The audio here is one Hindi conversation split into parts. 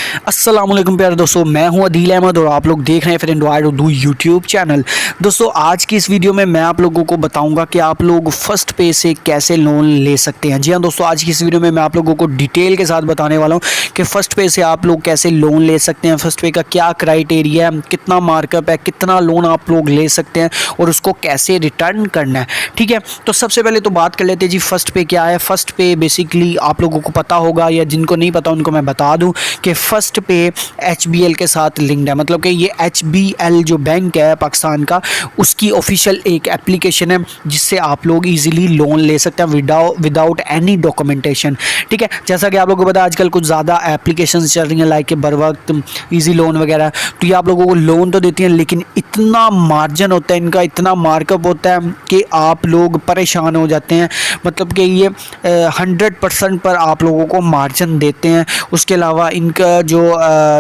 अस्सलाम वालेकुम प्यारे दोस्तों, मैं हूं अदील अहमद और आप लोग देख रहे हैं फिर एंड्रॉयड उर्दू यूट्यूब चैनल। दोस्तों आज की इस वीडियो में मैं आप लोगों को बताऊंगा कि आप लोग फर्स्ट पे से कैसे लोन ले सकते हैं। जी हां दोस्तों, आज की इस वीडियो में मैं आप लोगों को डिटेल के साथ बताने वाला हूं कि फ़र्स्ट पे से आप लोग कैसे लोन ले सकते हैं, फ़र्स्ट पे का क्या क्राइटेरिया है, कितना मार्कअप है, कितना लोन आप लोग ले सकते हैं और उसको कैसे रिटर्न करना है। ठीक है, तो सबसे पहले तो बात कर लेते हैं जी फ़र्स्ट पे क्या है। फ़र्स्ट पे बेसिकली आप लोगों को पता होगा या जिनको नहीं पता उनको मैं बता दूं कि फ़र्स्ट पे HBL के साथ लिंक्ड है। मतलब कि ये HBL जो बैंक है पाकिस्तान का, उसकी ऑफिशियल एक एप्लीकेशन है जिससे आप लोग इजीली लोन ले सकते हैं विदाउट एनी डॉक्यूमेंटेशन। ठीक है, जैसा कि आप लोगों को पता है आजकल कुछ ज़्यादा एप्लीकेशन चल रही हैं लाइक बर वक्त, ईजी लोन वगैरह, तो ये आप लोगों को लोन तो देती हैं लेकिन इतना मार्जिन होता है इनका, इतना मार्कअप होता है कि आप लोग परेशान हो जाते हैं। मतलब कि ये 100% पर आप लोगों को मार्जिन देते हैं। उसके अलावा इनका जो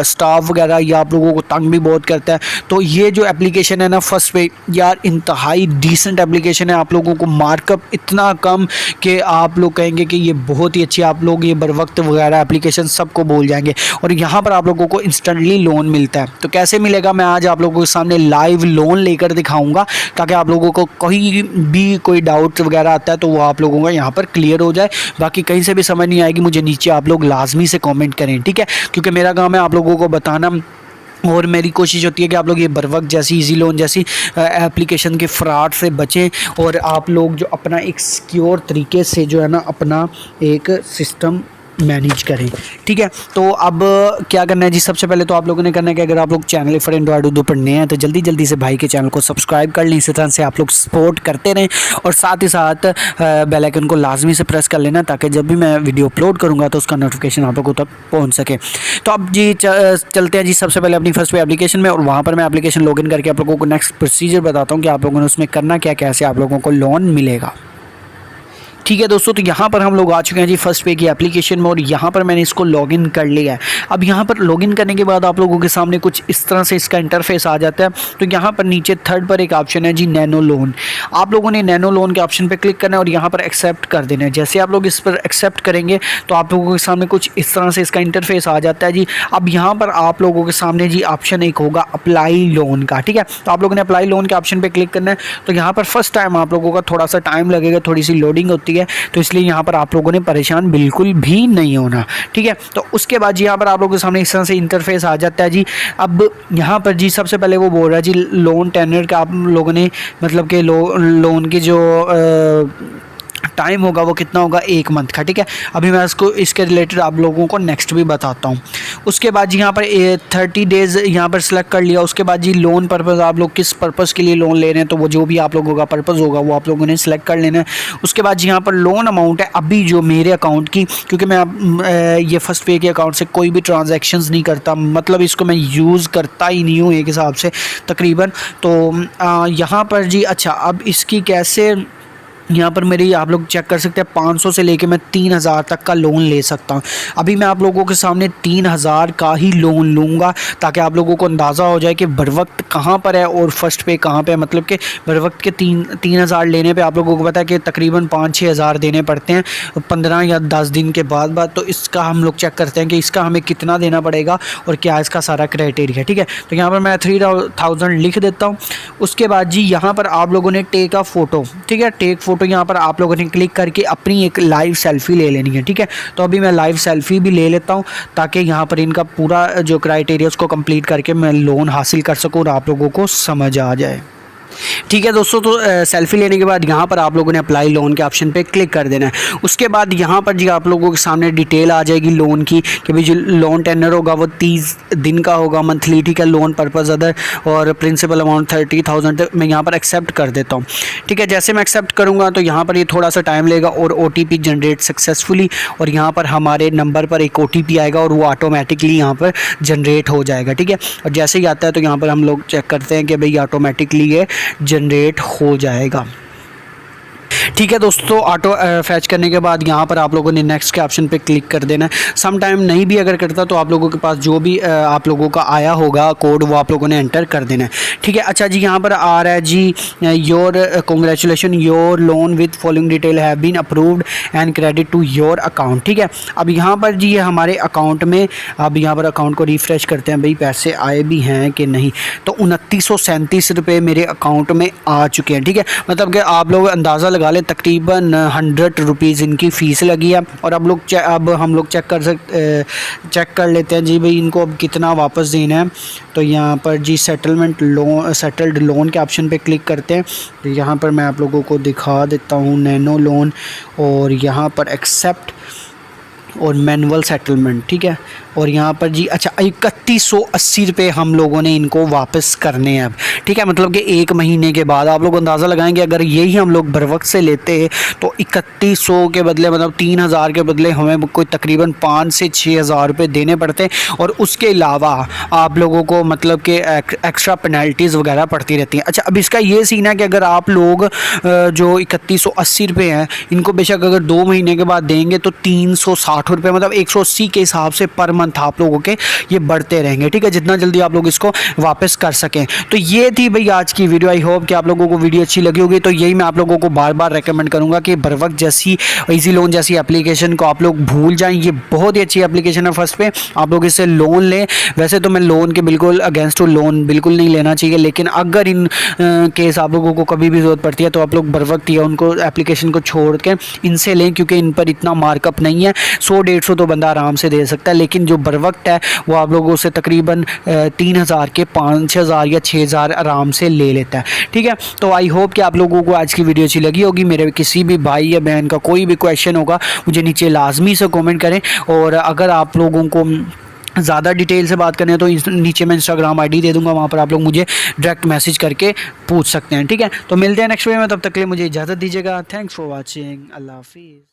स्टाफ वगैरह ये आप लोगों को तंग भी बहुत करता है। तो ये जो एप्लीकेशन है ना फ़र्स्ट पे, यार इंतहाई डिसेंट एप्लीकेशन है। आप लोगों को मार्कअप इतना कम कि आप लोग कहेंगे कि ये बहुत ही अच्छी, आप लोग ये बर वक्त वगैरह एप्लीकेशन सबको बोल जाएंगे। और यहाँ पर आप लोगों को इंस्टेंटली लोन मिलता है। तो कैसे मिलेगा, मैं आज आप लोगों के सामने लाइव लोन लेकर दिखाऊंगा ताकि आप लोगों को कहीं भी कोई डाउट वगैरह आता है तो वो आप लोगों का यहाँ पर क्लियर हो जाए। बाकी कहीं से भी समझ नहीं आएगी मुझे नीचे आप लोग लाजमी से कमेंट करें। ठीक है, क्योंकि मेरा काम है आप लोगों को बताना और मेरी कोशिश होती है कि आप लोग ये बर वक्त जैसी इजी लोन जैसी एप्लीकेशन के फ्रॉड से बचें और आप लोग जो अपना एक सिक्योर तरीके से जो है ना अपना एक सिस्टम मैनेज करें। ठीक है, तो अब क्या करना है जी, सबसे पहले तो आप लोगों ने करना है कि अगर आप लोग चैनल फॉर एंड्रॉयड उर्दू पर नए हैं तो जल्दी जल्दी से भाई के चैनल को सब्सक्राइब कर लें। इसी तरह से आप लोग सपोर्ट करते रहें और साथ ही साथ बेल आइकन को लाजमी से प्रेस कर लेना ताकि जब भी मैं वीडियो अपलोड करूँगा तो उसका नोटिफिकेशन आप लोगों तक पहुँच सके। तो अब जी चलते हैं जी सबसे पहले अपनी फर्स्ट पे एप्लीकेशन में और वहाँ पर मैं एप्लीकेशन लॉगिन करके आप लोगों को नेक्स्ट प्रोसीजर बताता हूँ कि आप लोगों ने उसमें करना क्या, कैसे आप लोगों को लोन मिलेगा। ठीक है दोस्तों, तो यहाँ पर हम लोग आ चुके हैं जी फर्स्ट पे की एप्लीकेशन में और यहाँ पर मैंने इसको लॉगिन कर लिया है। अब यहाँ पर लॉगिन करने के बाद आप लोगों के सामने कुछ इस तरह से इसका इंटरफेस आ जाता है। तो यहाँ पर नीचे थर्ड पर एक ऑप्शन है जी नैनो लोन। आप लोगों ने नैनो लोन के ऑप्शन पर क्लिक करना है और यहाँ पर एक्सेप्ट कर देना है। जैसे आप लोग इस पर एक्सेप्ट करेंगे तो आप लोगों के सामने कुछ इस तरह से इसका इंटरफेस आ जाता है जी। अब यहाँ पर आप लोगों के सामने जी ऑप्शन एक होगा अप्लाई लोन का। ठीक है, तो आप लोगों ने अप्लाई लोन के ऑप्शन पर क्लिक करना है। तो यहाँ पर फर्स्ट टाइम आप लोगों का थोड़ा सा टाइम लगेगा, थोड़ी सी लोडिंग होती है, तो इसलिए यहाँ पर आप लोगों ने परेशान बिल्कुल भी नहीं होना। ठीक है, तो उसके बाद यहाँ पर आप लोगों के सामने इस तरह से इंटरफेस आ जाता है जी। अब यहाँ पर जी सबसे पहले वो बोल रहा है जी लोन टेन्योर का आप लोगों ने मतलब कि लोन की जो टाइम होगा वो कितना होगा, 1 मंथ का। ठीक है, अभी मैं इसके रिलेटेड आप लोगों को नेक्स्ट भी बताता हूँ। उसके बाद जी यहाँ पर 30 डेज़ यहाँ पर सिलेक्ट कर लिया। उसके बाद जी लोन पर्पज़, आप लोग किस पर्पज़ के लिए लोन ले रहे हैं तो वो जो भी आप लोगों का पर्पज़ होगा वो आप लोगों ने सिलेक्ट कर लेना है। उसके बाद जी यहाँ पर लोन अमाउंट है अभी जो मेरे अकाउंट की, क्योंकि मैं ये फर्स्ट पे के अकाउंट से कोई भी ट्रांजेक्शन्स नहीं करता, मतलब इसको मैं यूज़ करता ही नहीं हूँ एक हिसाब से तकरीबन। तो यहाँ पर जी अच्छा, अब इसकी कैसे यहाँ पर मेरी आप लोग चेक कर सकते हैं 500 से लेके मैं 3000 तक का लोन ले सकता हूँ। अभी मैं आप लोगों के सामने 3000 का ही लोन लूँगा ताकि आप लोगों को अंदाज़ा हो जाए कि बर वक्त कहाँ पर है और फर्स्ट पे कहाँ पे है। मतलब कि बर वक्त के 3000 लेने पे आप लोगों को पता है कि तकरीबन 5-6 हज़ार देने पड़ते हैं 15 या 10 दिन के बाद। तो इसका हम लोग चेक करते हैं कि इसका हमें कितना देना पड़ेगा और क्या इसका सारा क्राइटेरिया। ठीक है, तो यहाँ पर मैं 3000 लिख देता हूँ। उसके बाद जी यहाँ पर आप लोगों ने टेक अ फ़ोटो, ठीक है, टेक फ़ोटो यहाँ पर आप लोगों ने क्लिक करके अपनी एक लाइव सेल्फी ले लेनी है। ठीक है, तो अभी मैं लाइव सेल्फी भी ले लेता हूँ ताकि यहाँ पर इनका पूरा जो क्राइटेरिया उसको कंप्लीट करके मैं लोन हासिल कर सकूँ और आप लोगों को समझ आ जाए। ठीक है दोस्तों, तो सेल्फी लेने के बाद यहाँ पर आप लोगों ने अप्लाई लोन के ऑप्शन पे क्लिक कर देना है। उसके बाद यहाँ पर जी आप लोगों के सामने डिटेल आ जाएगी लोन की कि भाई जो लोन टेन्योर होगा वो 30 दिन का होगा मंथली। ठीक है, लोन पर्पज़ अदर और प्रिंसिपल अमाउंट 30,000। मैं यहाँ पर एक्सेप्ट कर देता हूँ। ठीक है, जैसे मैं एक्सेप्ट करूँगा तो यहाँ पर ये थोड़ा सा टाइम लेगा और OTP जनरेट सक्सेसफुली, और यहाँ पर हमारे नंबर पर एक OTP आएगा और वो ऑटोमेटिकली यहाँ पर जनरेट हो जाएगा। ठीक है, और जैसे ही आता है तो यहाँ पर हम लोग चेक करते हैं कि भाई ऑटोमेटिकली ये जनरेट हो जाएगा। ठीक है दोस्तों, ऑटो फैच करने के बाद यहाँ पर आप लोगों ने नेक्स्ट के ऑप्शन पे क्लिक कर देना है। सम टाइम नहीं भी अगर करता तो आप लोगों के पास जो भी आप लोगों का आया होगा कोड वो आप लोगों ने एंटर कर देना है। ठीक है, अच्छा जी, यहाँ पर आ रहा है जी your congratulation your loan with following detail have been approved and credit to your account. ठीक है, अब यहाँ पर जी ये हमारे अकाउंट में, अब यहाँ पर अकाउंट को रिफ़्रेश करते हैं भाई पैसे आए भी हैं कि नहीं। तो 2937 रुपये मेरे अकाउंट में आ चुके हैं। ठीक है, मतलब कि आप लोग अंदाज़ा लगा लें तकरीबन 100 रुपीज़ इनकी फ़ीस लगी है। और अब हम लोग चेक कर लेते हैं जी भाई इनको अब कितना वापस देना है। तो यहाँ पर जी सेटल्ड लोन के ऑप्शन पे क्लिक करते हैं। तो यहाँ पर मैं आप लोगों को दिखा देता हूँ नैनो लोन, और यहाँ पर एक्सेप्ट और मैनुअल सेटलमेंट। ठीक है, और यहाँ पर जी अच्छा 3180 रुपये हम लोगों ने इनको वापस करने हैं अब। ठीक है, मतलब कि 1 महीने के बाद आप लोग अंदाज़ा लगाएंगे अगर यही हम लोग बर वक्त से लेते तो 3100 के बदले मतलब 3000 के बदले हमें कोई तकरीबन 5 से 6000 रुपये देने पड़ते। और उसके अलावा आप लोगों को मतलब कि एक्स्ट्रा पेनल्टीज़ वगैरह पड़ती रहती हैं। अच्छा, अब इसका ये सीन है कि अगर आप लोग जो 3180 रुपये हैं इनको बेशक अगर 2 महीने के बाद देंगे तो 360 रुपये मतलब 180 के हिसाब से पर मंथ आप लोगों के ये बढ़ते रहेंगे। ठीक है, जितना जल्दी आप लोग इसको वापस कर सकें। तो ये थी भाई आज की वीडियो। आई होप कि आप लोगों को वीडियो अच्छी लगी होगी। तो यही मैं आप लोगों को बार बार रेकमेंड करूंगा कि बर वक्त जैसी इजी लोन जैसी एप्लीकेशन को आप लोग भूल जाएं। ये बहुत ही अच्छी एप्लीकेशन है। फर्स्ट पे आप लोग इससे लोन लें। वैसे तो मैं लोन के बिल्कुल अगेंस्ट लोन बिल्कुल नहीं लेना चाहिए, लेकिन अगर इन केस आप लोगों को कभी भी ज़रूरत पड़ती है तो आप लोग बर वक्त या उनको एप्लीकेशन को छोड़ के इनसे लें, क्योंकि इन पर इतना मार्कअप नहीं है। 100-150 तो बंदा आराम से दे सकता है, लेकिन जो बर वक्त है वो आप लोगों से तकरीबन 3000 के 5000 या 6000 आराम से ले लेता है। ठीक है, तो आई होप कि आप लोगों को आज की वीडियो अच्छी लगी होगी। मेरे किसी भी भाई या बहन का कोई भी क्वेश्चन होगा मुझे नीचे लाजमी से कमेंट करें। और अगर आप लोगों को ज़्यादा डिटेल से बात करनी है तो नीचे मैं इंस्टाग्राम आईडी दे दूंगा, वहाँ पर आप लोग मुझे डायरेक्ट मैसेज करके पूछ सकते हैं। ठीक है, तो मिलते हैं नेक्स्ट वीडियो में, तब तक के लिए मुझे इजाज़त दीजिएगा। Thanks for watching. अल्लाह हाफिज़।